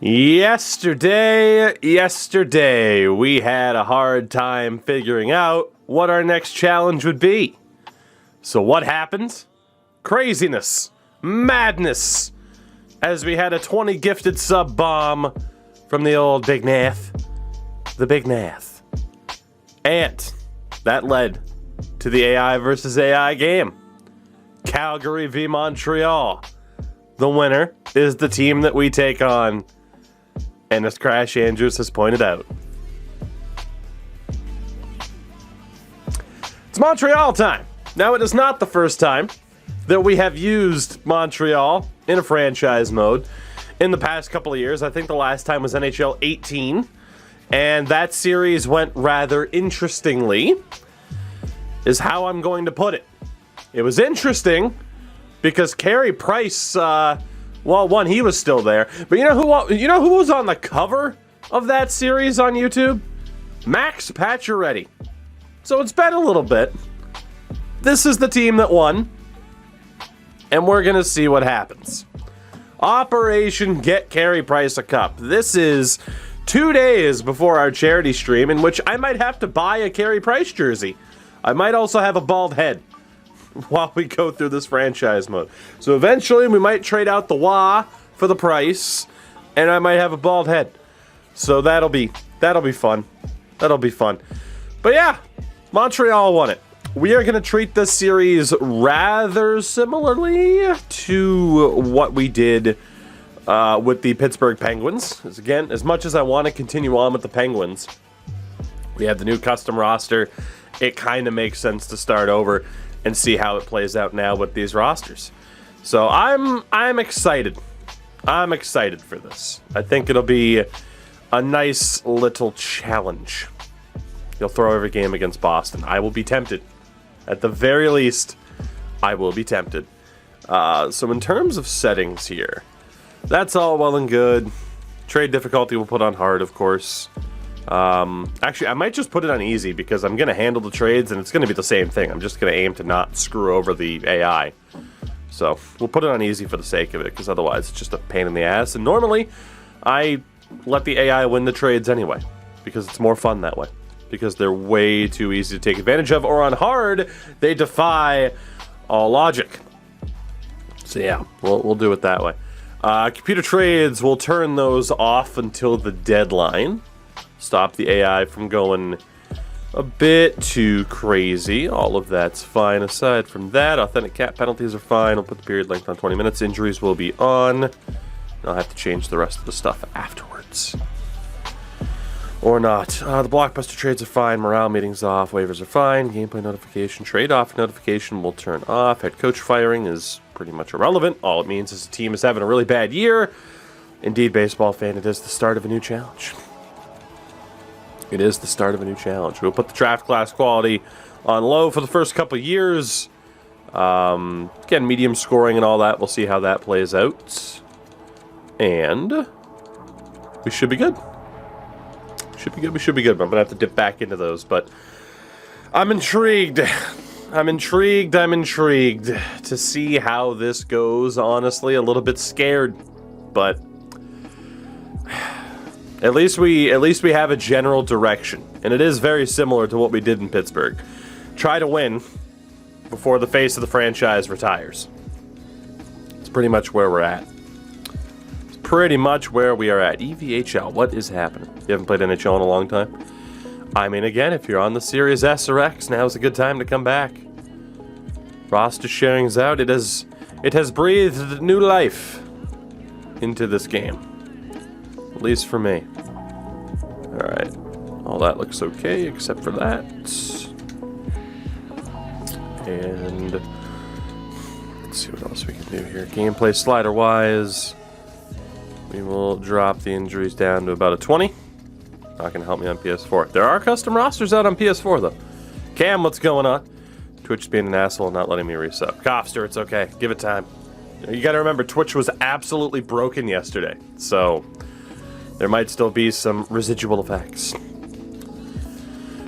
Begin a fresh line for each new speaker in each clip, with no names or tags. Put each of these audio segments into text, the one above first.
Yesterday, we had a hard time figuring out what our next challenge would be. So what happened? Craziness, madness, as we had a 20 gifted sub bomb from the old Big Nath, the Big Nath. And that led to the AI versus AI game. Calgary v. Montreal. The winner is the team that we take on. And as Crash Andrews has pointed out, it's Montreal time. Now, it is not the first time that we have used Montreal in a franchise mode in the past couple of years. I think the last time was NHL 18, and that series went rather interestingly, is how I'm going to put it. It was interesting because Carey Price, one, he was still there, but you know who was on the cover of that series on YouTube? Max Pacioretty. So it's been a little bit. This is the team that won, and we're gonna see what happens. Operation Get Carey Price a Cup. This is 2 days before our charity stream, in which I might have to buy a Carey Price jersey. I might also have a bald head while we go through this franchise mode. So eventually we might trade out the wah for the price, and I might have a bald head. So that'll be fun. That'll be fun. But yeah, Montreal won it. We are going to treat this series rather similarly to what we did with the Pittsburgh Penguins. Again, as much as I want to continue on with the Penguins, we have the new custom roster. It kind of makes sense to start over and see how it plays out now with these rosters. So I'm excited. I'm excited for this. I think it'll be a nice little challenge. You'll throw every game against Boston. I will be tempted. At the very least, I will be tempted. So in terms of settings here, that's all well and good. Trade difficulty we'll put on hard, of course. Actually, I might just put it on easy because I'm going to handle the trades and it's going to be the same thing. I'm just going to aim to not screw over the AI. So we'll put it on easy for the sake of it, because otherwise it's just a pain in the ass. And normally I let the AI win the trades anyway, because it's more fun that way. Because they're way too easy to take advantage of, or on hard, they defy all logic. So yeah, we'll do it that way. Computer trades, we'll turn those off until the deadline. Stop the AI from going a bit too crazy. All of that's fine. Aside from that, authentic cap penalties are fine. I'll put the period length on 20 minutes. Injuries will be on. I'll have to change the rest of the stuff afterwards. Or not. The blockbuster trades are fine. Morale meetings off. Waivers are fine. Gameplay notification. Trade-off notification will turn off. Head coach firing is pretty much irrelevant. All it means is the team is having a really bad year. Indeed, baseball fan, it is the start of a new challenge. It is the start of a new challenge. We'll put the draft class quality on low for the first couple of years. Again, medium scoring and all that. We'll see how that plays out. And we should be good. We should be good. I'm going to have to dip back into those, but I'm intrigued. I'm intrigued to see how this goes. Honestly, a little bit scared, but at least we have a general direction, and it is very similar to what we did in Pittsburgh. Try to win before the face of the franchise retires. It's pretty much where we're at. Pretty much where we are at. EVHL, what is happening? You haven't played NHL in a long time? I mean, again, if you're on the Series S or X, now's a good time to come back. Roster sharing's out. It has breathed new life into this game. At least for me. Alright. All that looks okay, except for that. And let's see what else we can do here. Gameplay slider-wise, we will drop the injuries down to about a 20. Not going to help me on PS4. There are custom rosters out on PS4, though. Cam, what's going on? Twitch being an asshole, not letting me resub. Copster, it's okay. Give it time. You got to remember, Twitch was absolutely broken yesterday. So there might still be some residual effects.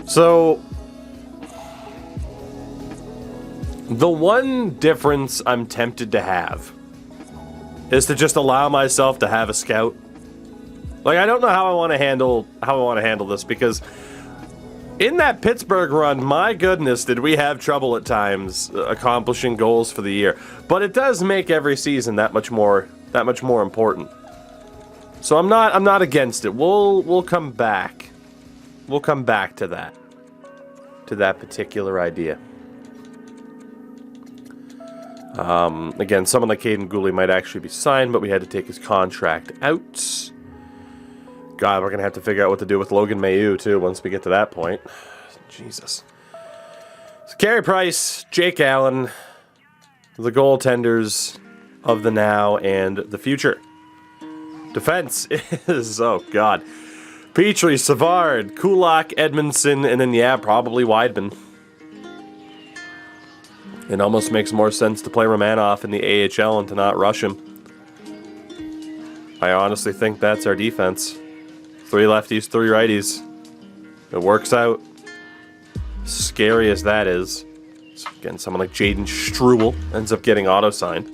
So the one difference I'm tempted to have is to just allow myself to have a scout Like, I don't know how I want to handle this, because in that Pittsburgh run, my goodness, did we have trouble at times accomplishing goals for the year. But it does make every season that much more important. So I'm not against it. We'll come back. We'll come back to that particular idea. Again, someone like Caden Gooley might actually be signed, but we had to take his contract out. God, we're going to have to figure out what to do with Logan Mailloux, too, once we get to that point. Jesus. So, Carey Price, Jake Allen, the goaltenders of the now and the future. Defense is, oh, God. Petrie, Savard, Kulak, Edmondson, and then, yeah, probably Weidman. It almost makes more sense to play Romanov in the AHL and to not rush him. I honestly think that's our defense. 3 lefties, 3 righties. It works out. Scary as that is. So again, someone like Jaden Struble ends up getting auto-signed.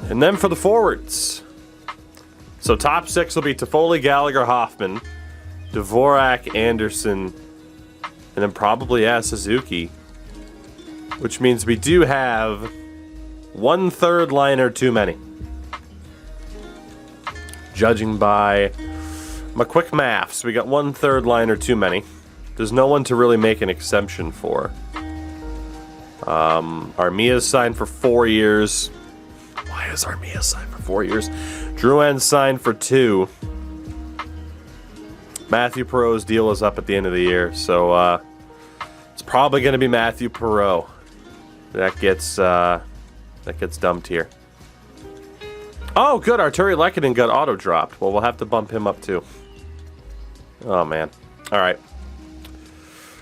And then for the forwards. So top 6 will be Toffoli, Gallagher, Hoffman, Dvorak, Anderson, and then probably, yeah, Suzuki. Which means we do have 1 third liner too many. Judging by my quick maths, we got 1 third liner too many. There's no one to really make an exception for. Armia's signed for 4 years. Why is Armia signed for 4 years? Drouin's signed for 2. Matthew Perreault's deal is up at the end of the year, so it's probably going to be Matthew Perreault that gets dumped here. Oh, good. Arturi Lehkonen got auto-dropped. Well, we'll have to bump him up, too. Oh, man. All right.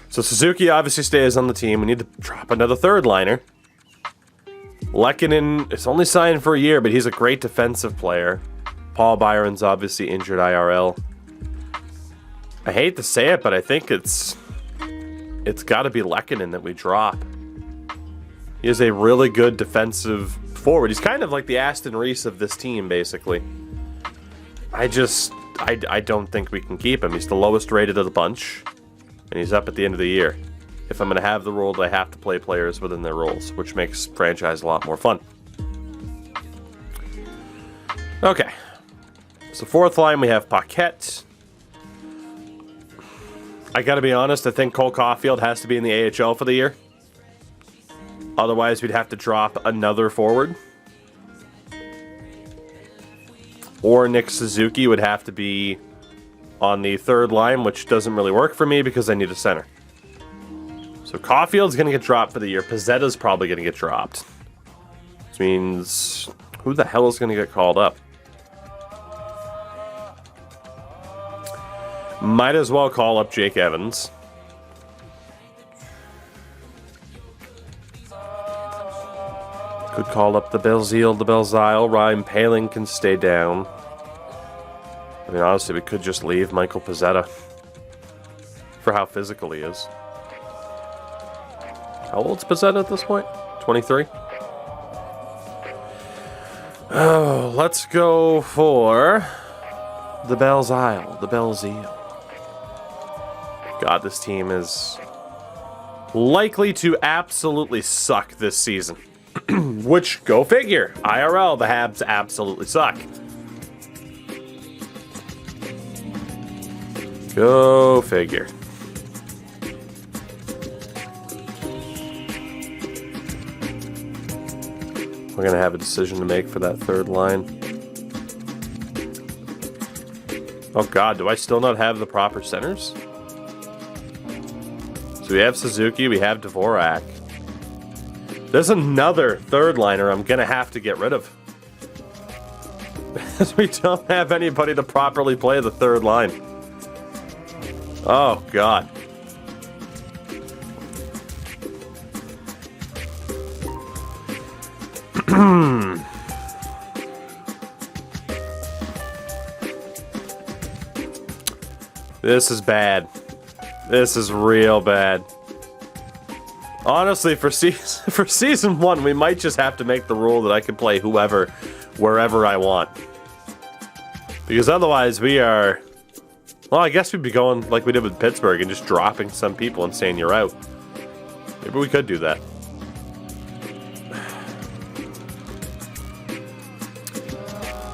So Suzuki obviously stays on the team. We need to drop another third liner. Lehkonen is only signed for a year, but he's a great defensive player. Paul Byron's obviously injured IRL. I hate to say it, but I think it's got to be Lehkonen that we drop. He is a really good defensive forward. He's kind of like the Aston Reese of this team, basically. I don't think we can keep him. He's the lowest rated of the bunch, and he's up at the end of the year. If I'm going to have the role, I have to play players within their roles, which makes franchise a lot more fun. Okay. So fourth line, we have Paquette. I got to be honest, I think Cole Caulfield has to be in the AHL for the year. Otherwise, we'd have to drop another forward. Or Nick Suzuki would have to be on the third line, which doesn't really work for me because I need a center. So Caulfield's going to get dropped for the year. Pizzetta's probably going to get dropped. Which means, who the hell is going to get called up? Might as well call up Jake Evans. Could call up the Belzile, the Belzile. Ryan Paling can stay down. I mean, honestly, we could just leave Michael Pizzetta for how physical he is. How old's Pizzetta at this point? 23? Oh, let's go for the Belzile, the Belzile. God, this team is likely to absolutely suck this season. Which, go figure. IRL, the Habs absolutely suck. Go figure. We're going to have a decision to make for that third line. Oh god, do I still not have the proper centers? So we have Suzuki, we have Dvorak. There's another third liner I'm going to have to get rid of. Because we don't have anybody to properly play the third line. Oh, God. This is bad. This is real bad. Honestly, for season 1, we might just have to make the rule that I can play whoever, wherever I want. Because otherwise we are... Well, I guess we'd be going like we did with Pittsburgh and just dropping some people and saying you're out. Maybe we could do that.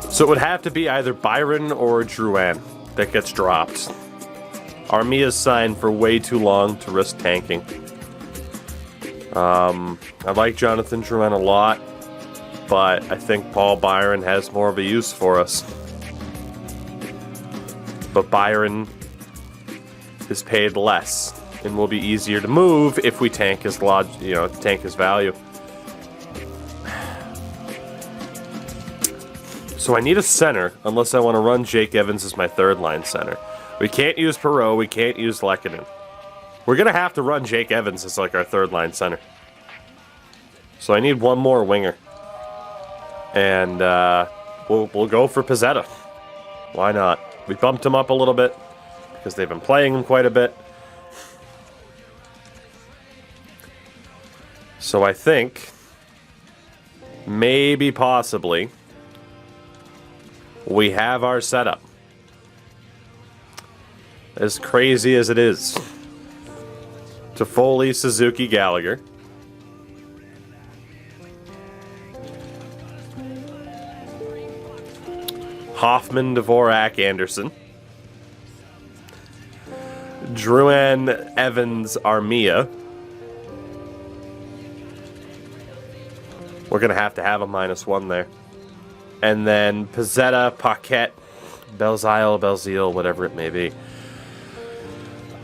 So it would have to be either Byron or Drouin that gets dropped. Armia's signed for way too long to risk tanking. I like Jonathan Drouin a lot, but I think Paul Byron has more of a use for us. But Byron is paid less and will be easier to move if we tank his tank his value. So I need a center unless I want to run Jake Evans as my third line center. We can't use Perreault, we can't use Lehkonen. We're gonna have to run Jake Evans as like our third line center. So I need one more winger. And we'll go for Pizzetta. Why not? We bumped him up a little bit because they've been playing him quite a bit. So I think, maybe, possibly, we have our setup. As crazy as it is. Toffoli, Suzuki, Gallagher. Hoffman, Dvorak, Anderson. Drouin, Evans, Armia. We're going to have a -1 there. And then Pizzetta, Paquette, Belzile, whatever it may be.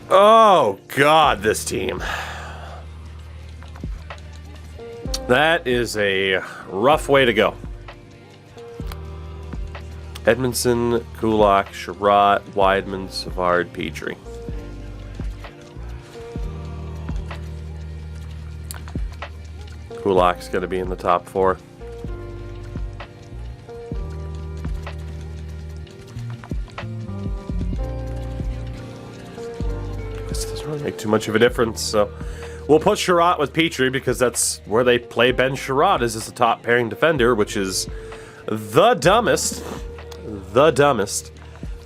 Oh, God, this team. That is a rough way to go. Edmondson, Kulak, Sherratt, Weidman, Savard, Petrie. Kulak's going to be in the top 4. This doesn't really make too much of a difference, so we'll put Sherratt with Petrie because that's where they play Ben Sherratt as the top pairing defender, which is the dumbest. The dumbest.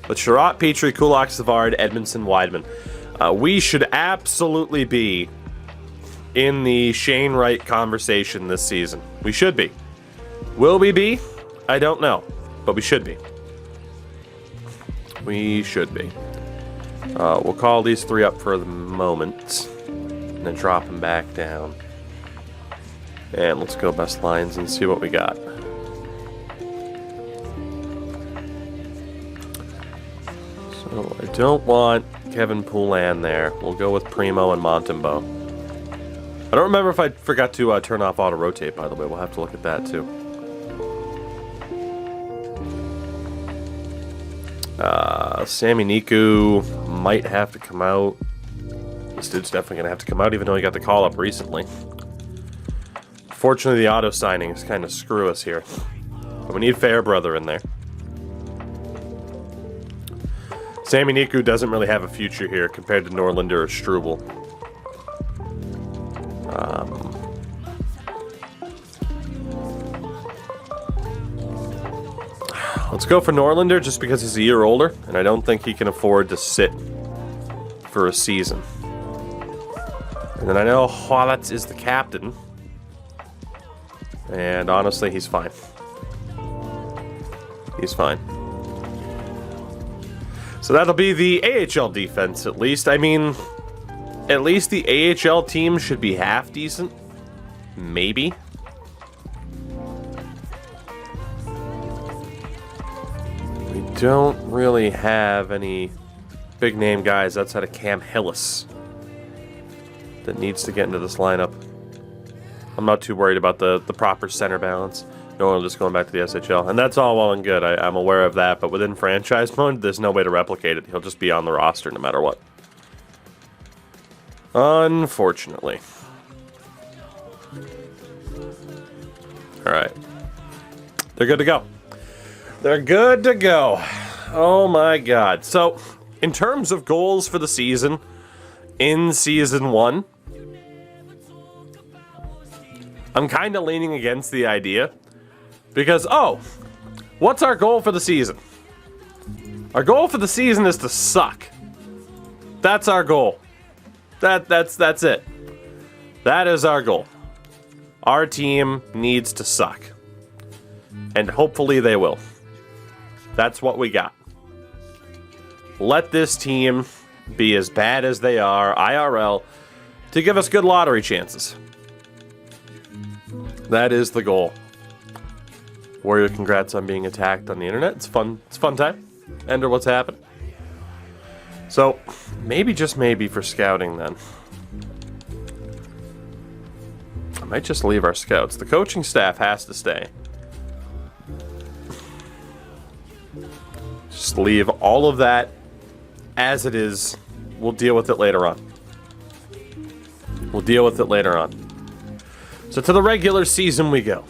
But Sherratt, Petrie, Kulak, Savard, Edmondson, Weidman. We should absolutely be in the Shane Wright conversation this season. We should be. Will we be? I don't know. But we should be. We should be. We'll call these 3 up for the moment. And then drop them back down. And let's go best lines and see what we got. So I don't want Kevin Poulin there. We'll go with Primo and Montembeault. I don't remember if I forgot to turn off auto-rotate, by the way. We'll have to look at that, too. Sami Niku might have to come out. This dude's definitely going to have to come out, even though he got the call-up recently. Fortunately, the auto-signings kind of screw us here. But we need Fairbrother in there. Sami Niku doesn't really have a future here compared to Norlinder or Struble. Let's go for Norlinder just because he's a year older, and I don't think he can afford to sit for a season. And then I know Hollett is the captain, and honestly, he's fine. He's fine. So that'll be the AHL defense, at least. I mean, at least the AHL team should be half decent. Maybe. We don't really have any big-name guys outside of Cam Hillis that needs to get into this lineup. I'm not too worried about the proper center balance. No, I'm just going back to the SHL. And that's all well and good. I'm aware of that. But within franchise mode, there's no way to replicate it. He'll just be on the roster no matter what. Unfortunately. Alright. They're good to go. They're good to go. Oh my god. So, in terms of goals for the season, in Season 1, I'm kind of leaning against the idea. Because, what's our goal for the season? Our goal for the season is to suck. That's our goal. That's it. That is our goal. Our team needs to suck. And hopefully they will. That's what we got. Let this team be as bad as they are, IRL, to give us good lottery chances. That is the goal. Warrior, congrats on being attacked on the internet. It's fun. It's a fun time. Ender, what's happening? So, maybe, just maybe, for scouting then. I might just leave our scouts. The coaching staff has to stay. Just leave all of that as it is. We'll deal with it later on. We'll deal with it later on. So to the regular season we go.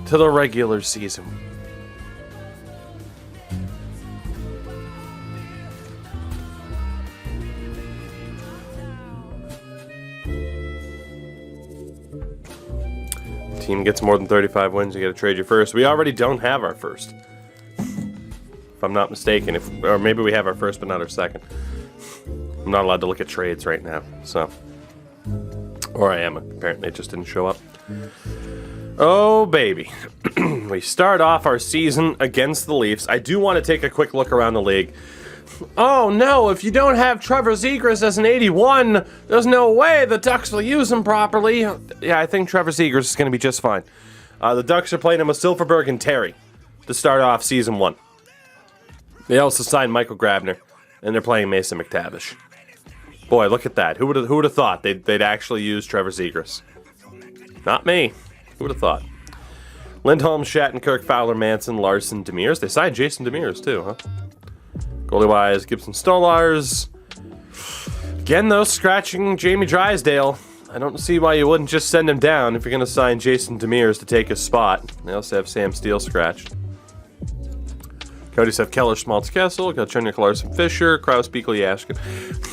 To the regular season. Team gets more than 35 wins, you gotta trade your first. We already don't have our first. If I'm not mistaken. Or maybe we have our first but not our second. I'm not allowed to look at trades right now, so. Or I am, apparently it just didn't show up. Oh, baby. We start off our season against the Leafs. I do want to take a quick look around the league. Oh, no, if you don't have Trevor Zegras as an 81, there's no way the Ducks will use him properly. Yeah, I think Trevor Zegras is going to be just fine. The Ducks are playing him with Silfverberg and Terry to start off Season 1. They also signed Michael Grabner, and they're playing Mason McTavish. Boy, look at that. Who would have thought they'd actually use Trevor Zegras? Not me. Who would have thought? Lindholm, Shattenkirk, Fowler, Manson, Larson, Demers. They signed Jason Demers, too, huh? Goalie-wise, Gibson Stolars. Again, though, scratching Jamie Drysdale. I don't see why you wouldn't just send him down if you're going to sign Jason Demers to take his spot. They also have Sam Steele scratched. Cody's have Keller, Schmaltz, Kessel, Galchenyuk, Larson, Fisher, Krause, Beakley, Ashkin.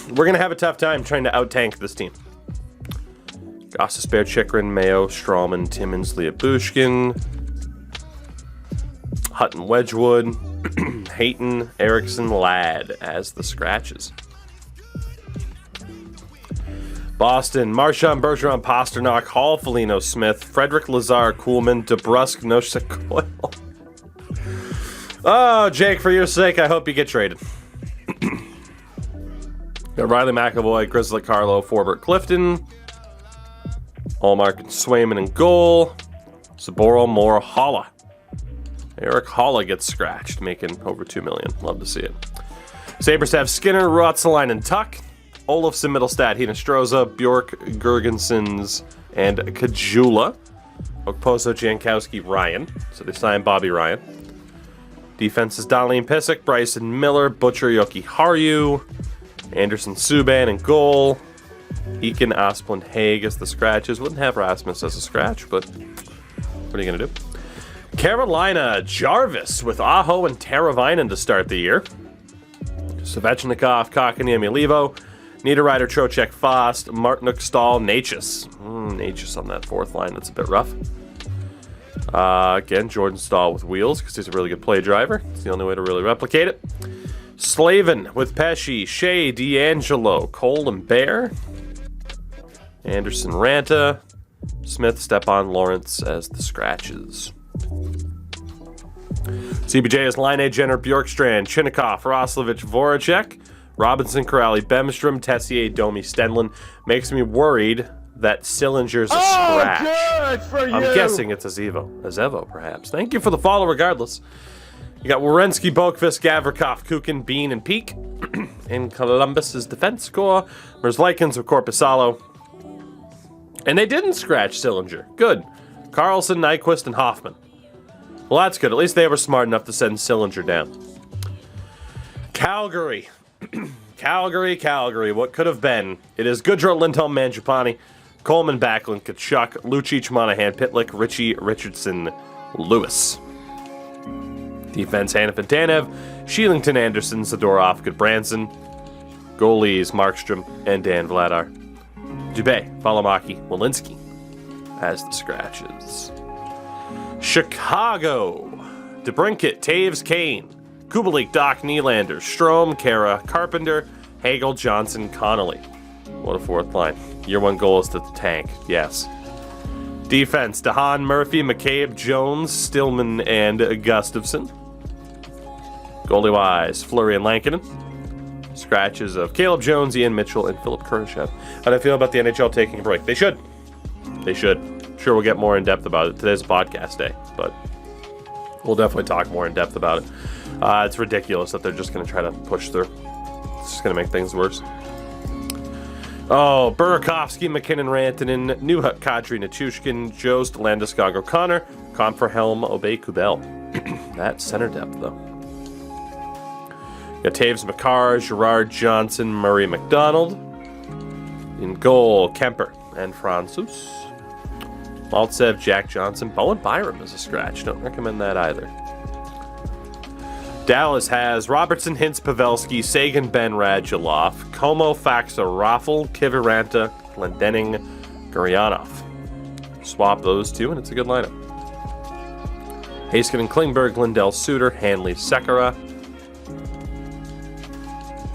We're going to have a tough time trying to out-tank this team. Gostisbehere, Chikrin, Mayo, Strawman, Timmins, Bushkin, Hutton, Wedgwood, Hayton, Erickson, Ladd as the scratches. Boston, Marchand, Bergeron, Pasternak, Hall, Foligno, Smith, Frederick, Lazar, Kuhlman, DeBrusk, Nosek, Coyle. Oh, Jake, for your sake, I hope you get traded. Got Riley McAvoy, Grizzly, Carlo, Forbert, Clifton, Allmark and Swayman in goal, Saboro, Moore, Holla. Eric Holla gets scratched, making over $2 million. Love to see it. Sabres have Skinner, Ruotsalainen, Tuck, Olofsson, Middlestad, Hinostroza, Bjork, Gergensons, and Kajula. Okposo, Jankowski, Ryan. So they signed Bobby Ryan. Defense is Darlene Pissick, Bryson Miller, Butcher, Yoki Haru, Anderson Subban in goal. Eakin, Asplund, Haig as the scratches. Wouldn't have Rasmus as a scratch, but what are you going to do? Carolina, Jarvis with Aho and Teravainen to start the year. Svechnikov, Kotkaniemi, Levo, Niederreiter, Trocheck, Fost, Martinook, Stahl, Natchez. Natchez on that fourth line. That's a bit rough. Again, Jordan Stahl with wheels because he's a really good play driver. It's the only way to really replicate it. Slavin with Pesci, Shea, D'Angelo, Cole, and Bear. Anderson, Ranta, Smith, Stepan, Lawrence as the scratches. CBJ is Line A, Jenner, Bjorkstrand, Chinnikov, Roslovich, Voracek, Robinson, Corrali, Bemstrom, Tessier, Domi, Stenlin. Makes me worried that Sillinger's a scratch.
Good for you.
I'm guessing it's a Zevo, perhaps. Thank you for the follow, regardless. You got Werenski, Boqvist, Gavrikov, Kukin, Bean, and Peak. In Columbus's defense core, Merzlikins of Korpisalo. And they didn't scratch Sillinger. Good. Carlson, Nyquist, and Hoffman. Well, that's good. At least they were smart enough to send Sillinger down. Calgary. Calgary. What could have been? It is Goodrow, Lindholm, Mangiapane, Coleman, Backlund, Kachuk, Lucic, Monahan, Pitlick, Richie, Richardson, Lewis. Defense, Hanifin, Tanev, Sheelington, Anderson, Zadorov, Goodbranson. Goalies, Markstrom, and Dan Vladar. Dubé, Valimaki, Walensky as the scratches. Chicago, DeBrincat, Taves, Kane, Kubalik, Doc, Nylander, Strome, Kara, Carpenter, Hagel, Johnson, Connolly. What a fourth line. Year one goal is to the tank. Yes. Defense, DeHaan, Murphy, McCabe, Jones, Stillman, and Gustafsson. Goalie-wise, Fleury and Lankinen. Scratches of Caleb Jones, Ian Mitchell, and Philip Kurashev. How do I feel about the NHL taking a break? They should. They should. Sure, we'll get more in-depth about it. Today's a podcast day, but we'll definitely talk more in-depth about it. It's ridiculous that they're just going to try to push through. It's just going to make things worse. Oh, Burakovsky, McKinnon, Rantanen, Newhook, Kadri, Nichushkin, Jost, Landeskog, O'Connor, Comfer-Helm, Obey, Kubel. That's center depth, though. Got Taves, McCarr, Gerard, Johnson, Murray, McDonald. In goal, Kemper and Francis. Maltsev, Jack Johnson. Bowen Byram is a scratch. Don't recommend that either. Dallas has Robertson, Hintz, Pavelski, Sagan, Ben, Radulov, Como, Faxa, Raffle, Kiviranta, Glendening, Guryanov. Swap those two, and it's a good lineup. Haskin and Klingberg, Lindell, Suter, Hanley, Sekera.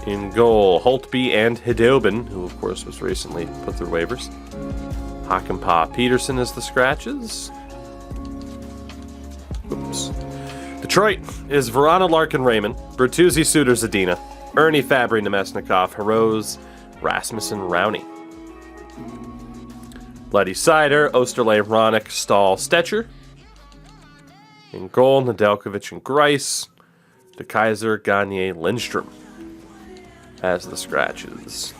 In goal, Holtby and Hidobin, who of course was recently put through waivers. Hakanpää, Peterson is the scratches. Oops. Detroit is Verona, Larkin, Raymond, Bertuzzi, Suter, Zadina, Ernie, Fabry, Nemesnikov, Heroes, Rasmussen, Rowney. Bloody Cider, Osterley, Ronick, Stahl, Stetcher. In goal, Nedeljkovic and Grice, DeKaiser, Gagne, Lindstrom as the scratches.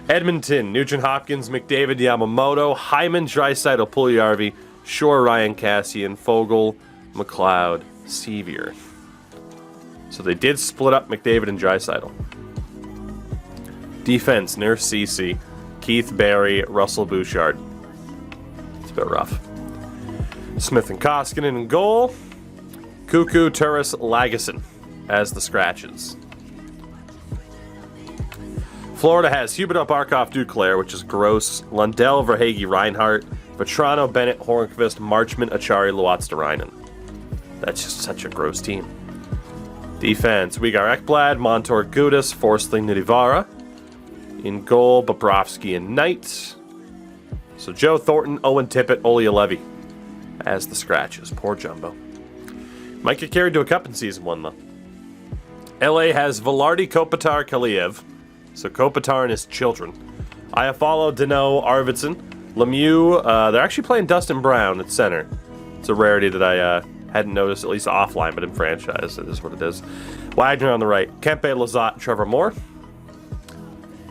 Edmonton, Nugent Hopkins, McDavid, Yamamoto, Hyman, Draisaitl, Puljujarvi, Shore, Ryan Cassian, Fogle, McLeod, Sevier. So they did split up McDavid and Draisaitl. Defense, Nurse Ceci, Keith Barry, Russell Bouchard. It's a bit rough. Smith and Koskinen in goal. Cuckoo, Turris, Lagesson as the scratches. Florida has Huberdeau, Barkov, Duclair, which is gross. Lundell, Verhaeghe, Reinhart, Vetrano, Bennett, Hornqvist, Marchment, Achari, Luotz-Derainen. That's just such a gross team. Defense, Uyghur Ekblad, Montour, Gudas, Forsling, Nidivara. In goal, Bobrovsky and Knight. So Joe Thornton, Owen Tippett, Olli Levy as the scratches. Poor Jumbo. Might get carried to a cup in season 1, though. LA has Velarde, Kopitar, Kaliev. So Kopitar and his children. Iafallo, Deneau, Arvidsson, Lemieux. They're actually playing Dustin Brown at center. It's a rarity that I hadn't noticed, at least offline, but in franchise, it is what it is. Wagner on the right. Kempe, Lizotte, Trevor Moore.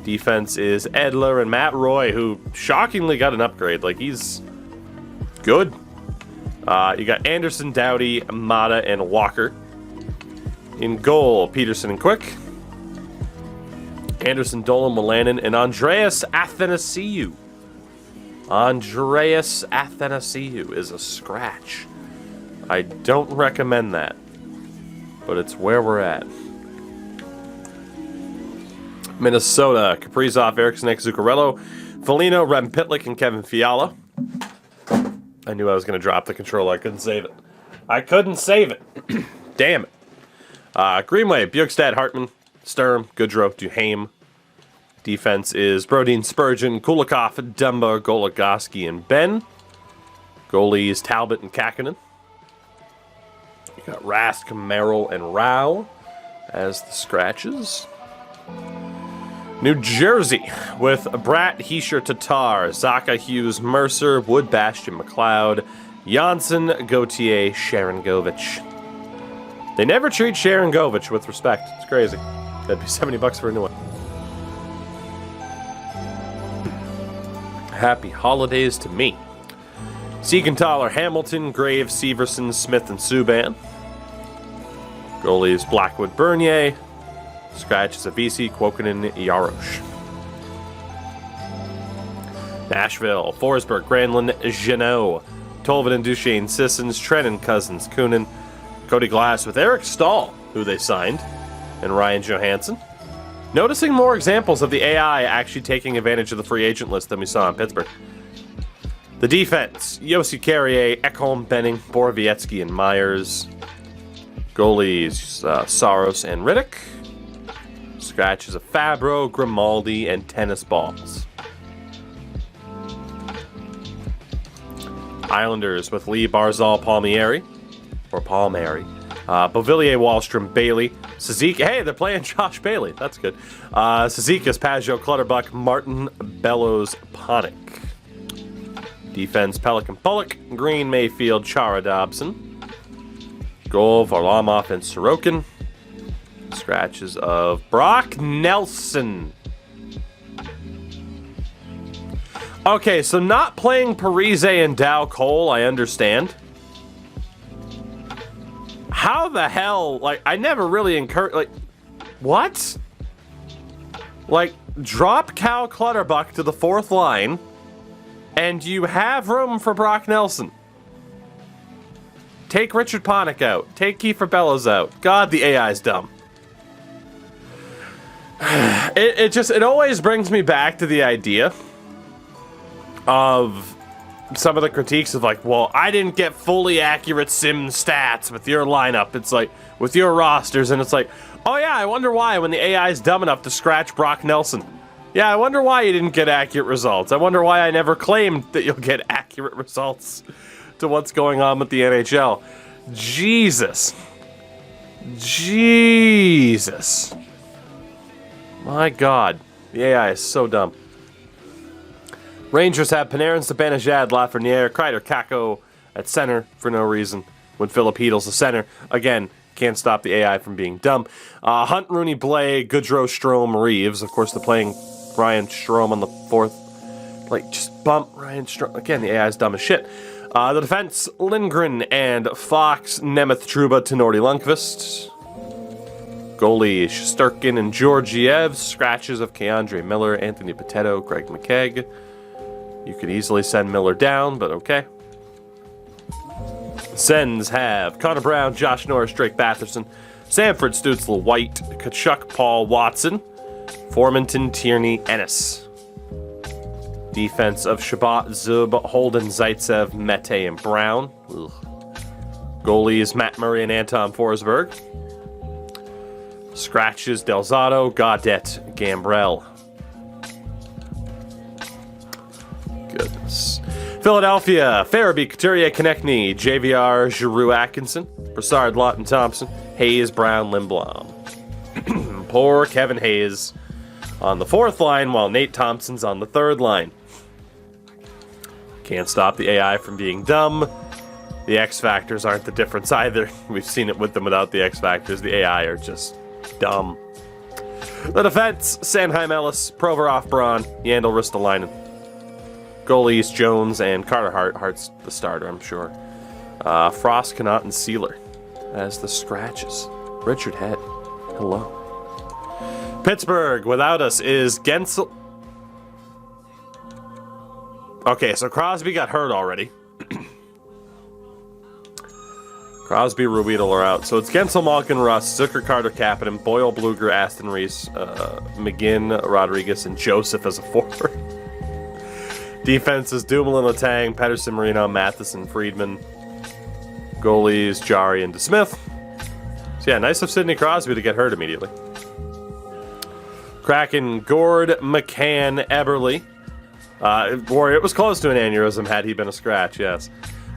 Defense is Edler and Matt Roy, who shockingly got an upgrade. Like, he's good. You got Anderson, Doughty, Mata, and Walker. In goal, Peterson and Quick. Anderson, Dolan, Melanin, and Andreas Athanasiou. Andreas Athanasiou is a scratch. I don't recommend that, but it's where we're at. Minnesota, Kaprizov, Eriksson, Zuccarello, Foligno, Rem Pitlick, and Kevin Fiala. I knew I was going to drop the controller. I couldn't save it. Damn it. Greenway, Bjorkstad, Hartman, Sturm, Goodrow, Duhaime. Defense is Brodin, Spurgeon, Kulikov, Dumba, Goligoski, and Ben. Goalies Talbot and Kakkonen. You got Rask, Merrill, and Rao as the scratches. New Jersey with Bratt, Heischer, Tatar, Zaka, Hughes, Mercer, Wood, Bastian, McLeod, Janssen, Gauthier, Sharangovich. They never treat Sharangovich with respect. It's crazy. That'd be $70 for a new one. Happy holidays to me. Siegenthaler, Hamilton, Graves, Severson, Smith, and Subban. Goalies Blackwood, Bernier. Scratches Avisi, Kuokkanen, Yarosh. Nashville, Forsberg, Granlund, Jeannot, Tolvin and Duchesne, Sissons, Trennan, Cousins, Kunin, Cody Glass with Eric Stahl, who they signed, and Ryan Johansson. Noticing more examples of the AI actually taking advantage of the free agent list than we saw in Pittsburgh. The defense, Yossi Carrier, Ekholm, Benning, Borowiecki, and Myers. Goalies, Saros and Riddick. Scratches of Fabro, Grimaldi, and tennis balls. Islanders with Lee, Barzal, Palmieri. Beauvillier, Wallstrom, Bailey. Suzuki. Hey, they're playing Josh Bailey. That's good. Cizikas, Pajot, Clutterbuck, Martin, Bellows, Ponick. Defense, Pelican, Pollock. Green, Mayfield, Chara, Dobson. Goal, Varlamov, and Sorokin. Scratches of Brock Nelson. Okay, so not playing Parise and Dow Cole, I understand. How the hell, like, I never really encourage, like, what? Like, drop Cal Clutterbuck to the fourth line, and you have room for Brock Nelson. Take Richard Panik out. Take Kiefer Bellows out. God, the AI's dumb. It always brings me back to the idea of some of the critiques of like, well, I didn't get fully accurate sim stats with your lineup. It's like, with your rosters, and it's like, oh yeah, I wonder why when the AI is dumb enough to scratch Brock Nelson. Yeah, I wonder why you didn't get accurate results. I wonder why I never claimed that you'll get accurate results to what's going on with the NHL. Jesus. My God. The AI is so dumb. Rangers have Panarin, Zibanejad, Lafreniere, Kreider, Kako at center for no reason. When Philip Heedle's the center. Again, can't stop the AI from being dumb. Hunt, Rooney, Blay, Goodrow, Strome, Reeves. Of course, they're playing Ryan Strome on the fourth. Like, just bump Ryan Strome. Again, the AI is dumb as shit. The defense, Lindgren and Fox, Nemeth, Trouba, Tenori, Lundqvist. Goalie, Shesterkin and Georgiev. Scratches of Keandre Miller, Anthony Potato, Greg McKegg. You could easily send Miller down, but okay. Sends have Connor Brown, Josh Norris, Drake Batherson, Sanford, Stützle, White, Kachuk, Paul, Watson, Formanton, Tierney, Ennis. Defense of Shabbat, Zub, Holden, Zaitsev, Mete, and Brown. Ugh. Goalies, Matt Murray and Anton Forsberg. Scratches, Delzato, Gaudette, Gambrell. Goodness. Philadelphia, Farabee, Couturier, Konechny, JVR, Giroux, Atkinson, Brassard, Lawton, Thompson, Hayes, Brown, Lindblom. Poor Kevin Hayes on the fourth line while Nate Thompson's on the third line. Can't stop the AI from being dumb. The X Factors aren't the difference either. We've seen it with them without the X Factors. The AI are just dumb. The defense, Sanheim, Ellis, Provorov, Braun, Yandel, Ristolainen. Goalies, Jones and Carter Hart. Hart's the starter, I'm sure. Frost, Connaught, and Sealer as the scratches. Richard Head, hello. Pittsburgh, without us, is Gensel. Okay, so Crosby got hurt already. Crosby, Ruedel are out. So it's Gensel, Malkin, Russ, Zucker, Carter, Kapanen, Boyle, Bluger, Aston Reese, McGinn, Rodriguez, and Joseph as a forward. Defense is Dumoulin, Letang, Pedersen, Marino, Matheson, Friedman. Goalies, Jari, and DeSmith. So yeah, nice of Sidney Crosby to get hurt immediately. Kraken, Gord, McCann, Eberle. It was close to an aneurysm had he been a scratch, yes.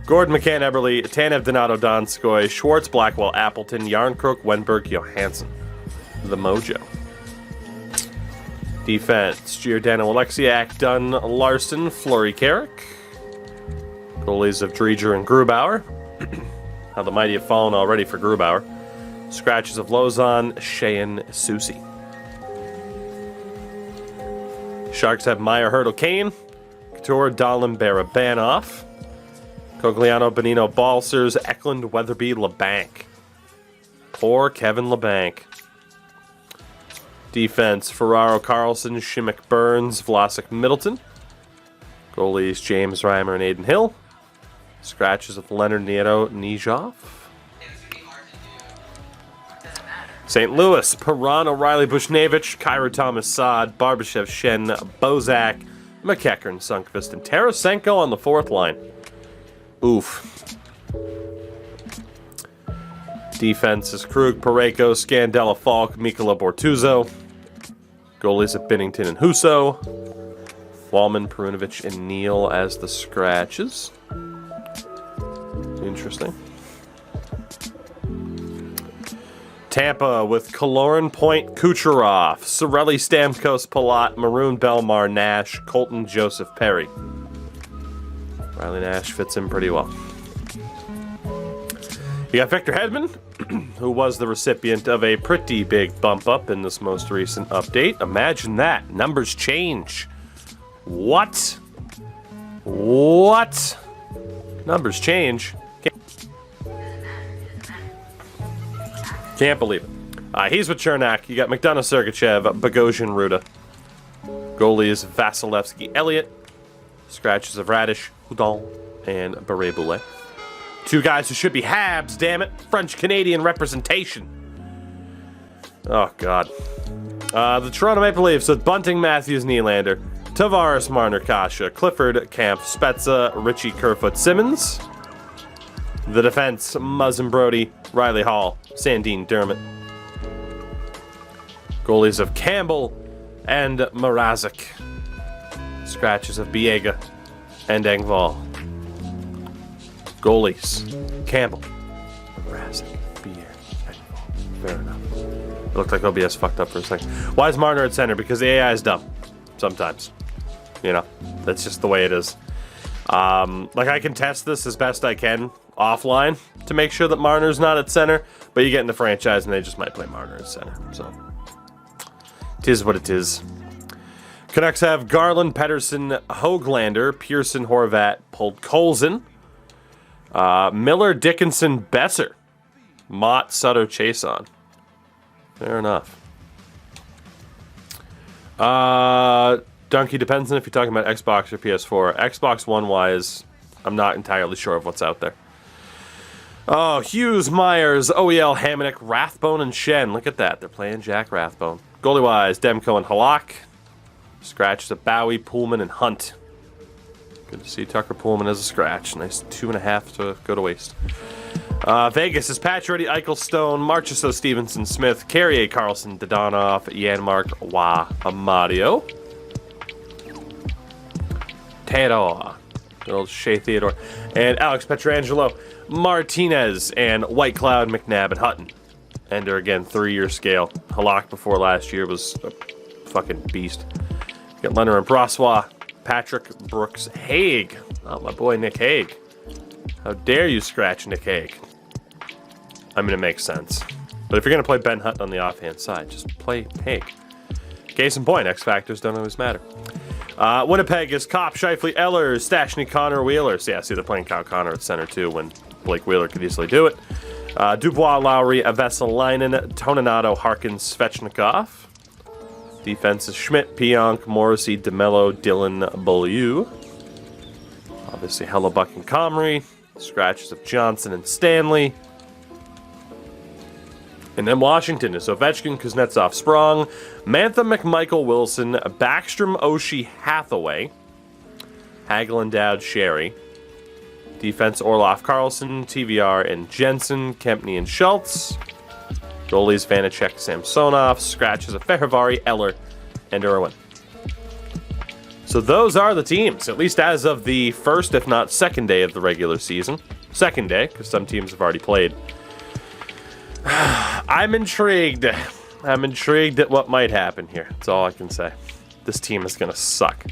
Gord, McCann, Eberle, Tanev, Donato, Donskoy, Schwartz, Blackwell, Appleton, Yarncrook, Wenberg, Johansson. The Mojo. Defense, Giordano, Alexiak, Dunn, Larson, Fleury, Carrick. Goalies of Dreger and Grubauer. How the mighty have fallen already for Grubauer. Scratches of Lozon, Sheehan, Susie. Sharks have Meyer, Hurdle, Kane. Couture, Dahlin, Barabanov. Cogliano, Benino, Balsers, Eklund, Weatherby, LeBanc. Poor Kevin LeBanc. Defense, Ferraro, Carlson, Shimmick, Burns, Vlasic, Middleton. Goalies, James Reimer and Aiden Hill. Scratches of Leonard, Nieto, Nijov. St. Louis, Perron, O'Reilly, Bushnevich, Kyra, Thomas, Saad, Barbashev, Shen, Bozak, McEachern, Sunkvist, and Tarasenko on the fourth line. Oof. Defense is Krug, Pareko, Scandella, Falk, Mikola, Bortuzzo. Goalies at Binnington and Husso. Wallman, Perunovic, and Neal as the scratches. Interesting. Tampa with Kaloran, Point, Kucherov, Cirelli, Stamkos, Palat, Maroon, Belmar, Nash, Colton, Joseph, Perry. Riley Nash fits in pretty well. You got Victor Hedman, who was the recipient of a pretty big bump up in this most recent update. Imagine that. Numbers change. What? What? Numbers change. Can't believe it. He's with Chernak. You got McDonough, Sergachev, Bogosian, Ruda. Goalies Vasilevsky, Elliott. Scratches of Radish, Houdon, and Beret-Boulet. Two guys who should be Habs, damn it. French-Canadian representation. Oh, God. The Toronto Maple Leafs with Bunting, Matthews, Nylander. Tavares, Marner, Kasha, Clifford, Camp, Spezza, Richie, Kerfoot, Simmons. The defense, Muzzin, Brody, Riley Hall, Sandine, Dermott. Goalies of Campbell and Mrazek. Scratches of Biega and Engvall. Goalies, Campbell, Mrazek, Biega, Engvall. Fair enough. It looked like OBS fucked up for a second. Why is Marner at center? Because the AI is dumb. Sometimes. You know, that's just the way it is. Like, I can test this as best I can offline to make sure that Marner's not at center, but you get in the franchise and they just might play Marner at center. So, it is what it is. Canucks have Garland, Pettersson, Höglander, Pearson, Horvat, Podkolzin, Miller, Dickinson, Besser, Mott, Sutter, Chason. Fair enough. Donkey depends on if you're talking about Xbox or PS4. Xbox One-wise, I'm not entirely sure of what's out there. Oh, Hughes, Myers, OEL, Hamonic, Rathbone, and Shen. Look at that. They're playing Jack Rathbone. Goalie-wise, Demko and Halak. Scratches of Bowie, Pullman, and Hunt. Good to see Tucker Pullman as a scratch. Nice 2.5 to go to waste. Vegas is Pacioretty, Eichel, Stone, Marchessault, Stevenson, Smith, Carrier, Carlson, Dodonov, Janmark, Wah, Amadio. Theodore. Good old Shea Theodore. And Alex Pietrangelo, Martinez, and White Cloud, McNabb, and Hutton. Ender again, 3-year scale. Halak before last year was a fucking beast. Got Leonard and Brossois, Patrick Brooks, Haig. Oh, my boy Nick Haig. How dare you scratch Nick Haig? I mean, it makes sense. But if you're going to play Ben Hutton on the offhand side, just play Haig. Case in point, X Factors don't always matter. Winnipeg is Kopp, Scheifele, Eller, Stashny, Connor, Wheeler. So yeah, see, they're playing Kyle Connor at center too when Blake Wheeler could easily do it. Dubois, Lowry, Vesalainen, Toninato, Harkins, Svechnikov. Defense is Schmidt, Pionk, Morrissey, DeMello, Dylan, Beaulieu. Obviously, Hellebuck and Comrie. Scratches of Johnson and Stanley. And then Washington is Ovechkin, Kuznetsov, Sprong, Mantha, McMichael, Wilson, Backstrom, Oshie, Hathaway, Hagel, Dowd, Sherry. Defense, Orloff, Carlson, TVR, and Jensen, Kempney, and Schultz. Goalies, Vanacek, Samsonov. Scratches of Fehervari, Eller, and Irwin. So those are the teams, at least as of the first, if not second day of the regular season. Second day, because some teams have already played. I'm intrigued. I'm intrigued at what might happen here. That's all I can say. This team is going to suck.